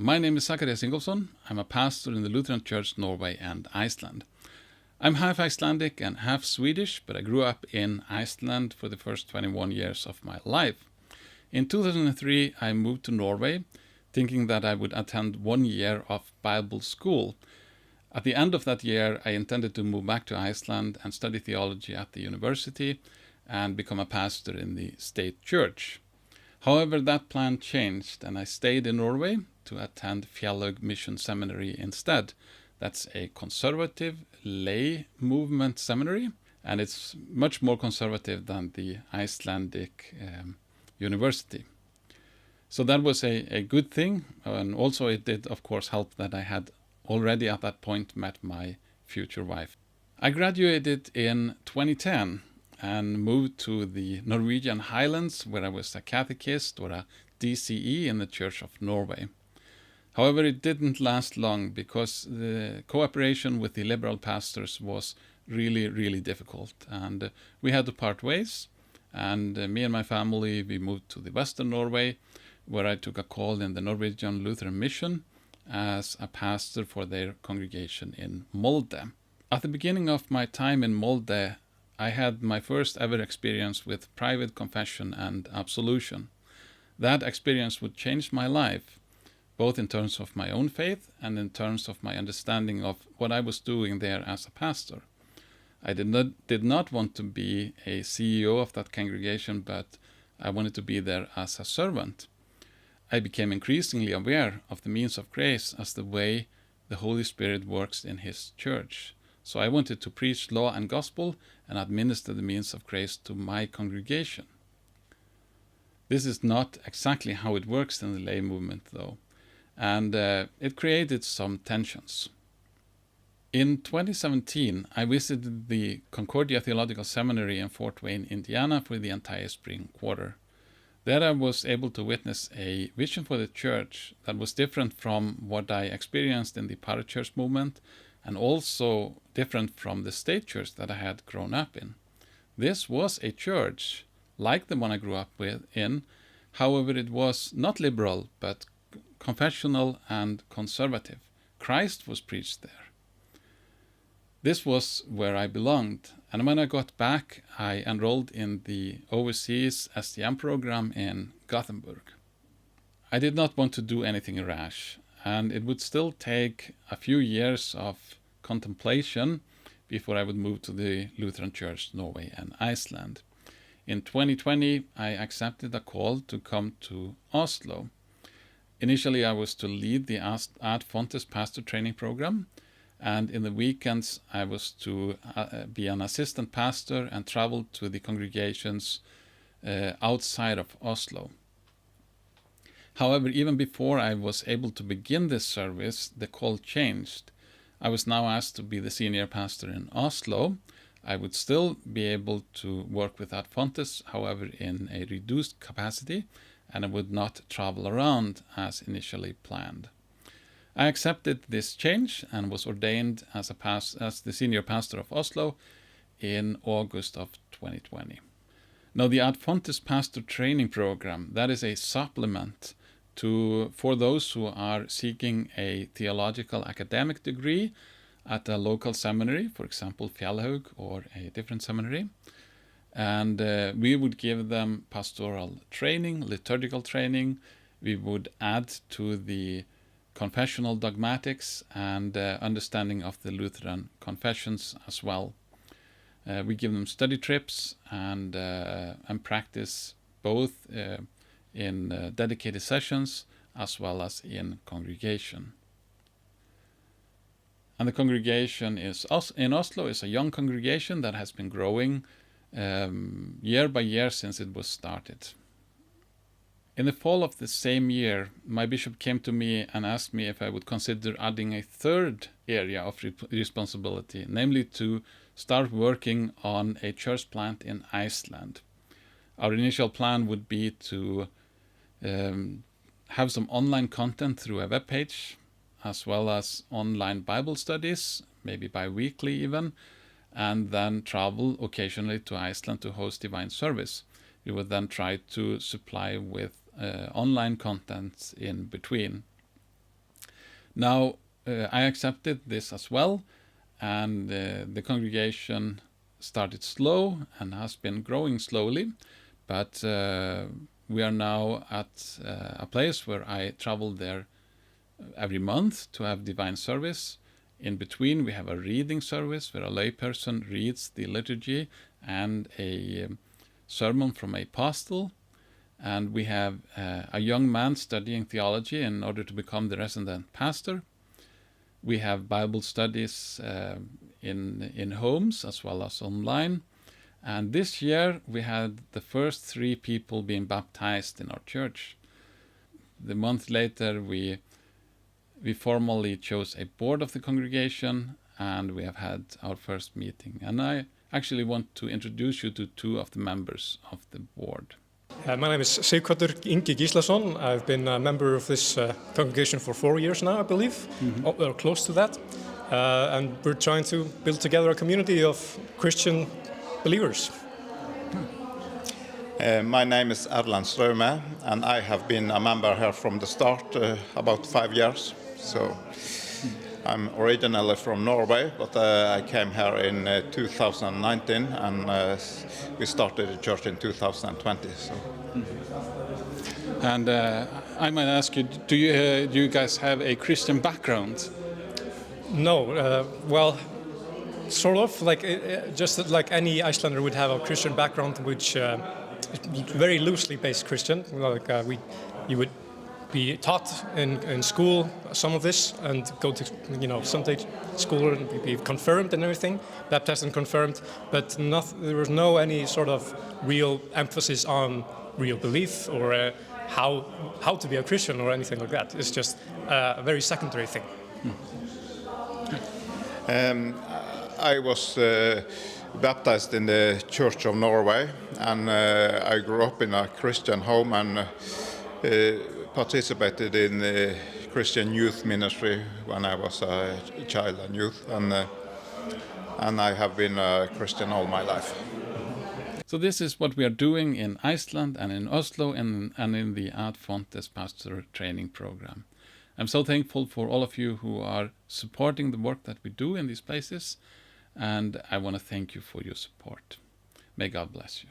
My name is Sakarias Ingolfsson. I'm a pastor in the Lutheran Church, Norway and Iceland. I'm half Icelandic and half Swedish, but I grew up in Iceland for the first 21 years of my life. In 2003, I moved to Norway, thinking that I would attend 1 year of Bible school. At the end of that year, I intended to move back to Iceland and study theology at the university and become a pastor in the state church. However, that plan changed, and I stayed in Norway to attend Fjellhaug Mission Seminary instead. That's a conservative lay movement seminary, and it's much more conservative than the Icelandic university. So that was a good thing, and also it did, of course, help that I had already at that point met my future wife. I graduated in 2010 and moved to the Norwegian Highlands, where I was a catechist or a DCE in the Church of Norway. However, it didn't last long because the cooperation with the liberal pastors was really difficult, and we had to part ways. And me and my family, we moved to the Western Norway, where I took a call in the Norwegian Lutheran Mission as a pastor for their congregation in Molde. At the beginning of my time in Molde, I had my first ever experience with private confession and absolution. That experience would change my life, both in terms of my own faith and in terms of my understanding of what I was doing there as a pastor. I did not want to be a CEO of that congregation, but I wanted to be there as a servant. I became increasingly aware of the means of grace as the way the Holy Spirit works in His church. So I wanted to preach law and gospel and administer the means of grace to my congregation. This is not exactly how it works in the lay movement, though, and it created some tensions. In 2017, I visited the Concordia Theological Seminary in Fort Wayne, Indiana for the entire spring quarter. There I was able to witness a vision for the church that was different from what I experienced in the parachurch movement, and also different from the state church that I had grown up in. This was a church like the one I grew up in. However, it was not liberal, but confessional and conservative. Christ was preached there. This was where I belonged, and when I got back, I enrolled in the overseas STM program in Gothenburg. I did not want to do anything rash, and it would still take a few years of contemplation before I would move to the Lutheran Church, Norway and Iceland. In 2020, I accepted a call to come to Oslo. Initially, I was to lead the Ad Fontes pastor training program, and in the weekends, I was to be an assistant pastor and travel to the congregations outside of Oslo. However, even before I was able to begin this service, the call changed. I was now asked to be the senior pastor in Oslo. I would still be able to work with Ad Fontes, however, in a reduced capacity, and I would not travel around as initially planned. I accepted this change and was ordained as the senior pastor of Oslo in August of 2020. Now, the Ad Fontes pastor training program, that is a supplement for those who are seeking a theological academic degree at a local seminary, for example, Fjellhaug or a different seminary. And we would give them pastoral training, liturgical training. We would add to the confessional dogmatics and understanding of the Lutheran confessions as well. We give them study trips and practice both in dedicated sessions as well as in congregation. And the congregation in Oslo is a young congregation that has been growing year by year since it was started. In the fall of the same year, my bishop came to me and asked me if I would consider adding a third area of responsibility, namely to start working on a church plant in Iceland. Our initial plan would be to have some online content through a web page, as well as online Bible studies, maybe bi-weekly even, and then travel occasionally to Iceland to host divine service. We would then try to supply with online content in between. Now, I accepted this as well, and the congregation started slow and has been growing slowly, but we are now at a place where I travel there every month to have divine service. In between, we have a reading service where a layperson reads the liturgy and a sermon from a apostle. And we have a young man studying theology in order to become the resident pastor. We have Bible studies in homes as well as online. And this year we had the first 3 people being baptized in our church. The month later we formally chose a board of the congregation, and we have had our first meeting. And I actually want to introduce you to 2 of the members of the board. My name is Sakarias Ingolfsson. I've been a member of this congregation for 4 years now, I believe, or close to that. And we're trying to build together a community of Christian believers. My name is Erland Straume, and I have been a member here from the start, about 5 years. So I'm originally from Norway, but I came here in 2019, and we started the church in 2020. So. And I might ask you, do you guys have a Christian background? No, well, sort of, like just like any Icelander would have a Christian background, which is very loosely based Christian. Like you would be taught in school some of this, and go to Sunday school and be confirmed and everything, baptized and confirmed. But there was no any sort of real emphasis on real belief or how to be a Christian or anything like that. It's just a very secondary thing. I was baptized in the Church of Norway, and I grew up in a Christian home and participated in the Christian youth ministry when I was a child and youth, and I have been a Christian all my life. So this is what we are doing in Iceland and in Oslo and in the Ad Fontes Pastor Training Program. I'm so thankful for all of you who are supporting the work that we do in these places, and I want to thank you for your support. May God bless you.